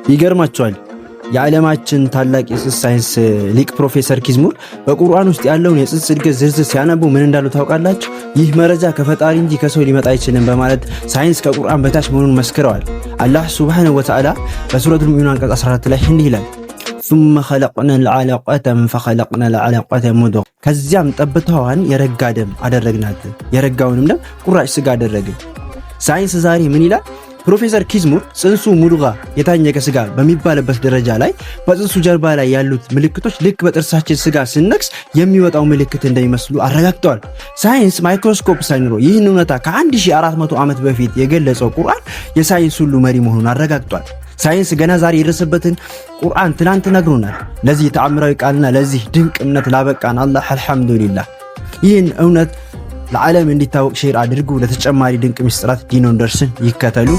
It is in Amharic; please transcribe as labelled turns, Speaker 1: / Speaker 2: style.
Speaker 1: ይገርማችኋል የዓለማችን ታላቅ የጽንስ ሳይንስ ሊቅ ፕሮፌሰር ኪዝሙር በቁርአን ውስጥ ያለውን የጽንስ እድገት ዝርዝር ሲያነቡ ምን እንዳሉ ታውቃላችሁ? ይህ መረጃ ከፈጣሪ እንጂ ከሰው ሊመጣ አይችልም በማለት ሳይንስ ከቁርአን በታች መሆኑን መስክረዋል። አላህ ሱብሓነሁ ወተዓላ በሱረቱል ሙእሚኑን አንቀጽ 14 ላይ እንዲህ ይላል ثم خلقنا العلقة فخلقنا العلقة مضغة ከዚያም ጠብታዋን የረጋ ደም አደረግናት የረጋውንም ደም ቁራጭ ስጋ አደረግን። ሳይንስ ዛሬ ምን ይላል? ፕሮፌሰር ኪዝሙር ጽንሱ ሙድጋ የታኘከ ስጋ በሚባልበት ደረጃ ላይ በጽንሱ ጀርባ ላይ ያሉት ምልክቶች ልክ በጥርሳችን ስጋ ስንነክስ የሚወጣው ምልክት እንደሚመስሉ አረጋግጠዋል። ሳይንስ ማይክሮስኮፕ ሳይኖረው ይህን እውነታ ከ1400 ዓመት በፊት የገለጸው ቁርአን የሳይንስ ሁሉ መሪ መሆኑን አረጋግጧል። ሳይንስ ገና ዛሬ የደረሰበትን ቁርአን ትናንት ነግሮናል። ለዚህ ተአምራዊ ቃልና ለዚህ ድንቅ እምነት ላበቃን አላህ አልሐምዱሊላህ። ይህን እውነት ለዓለም እንዲታወቅ ሼር አድርጉ። ለተጨማሪ ድንቅ ምስጢራት ዲኖን ደርስን ይከተሉ።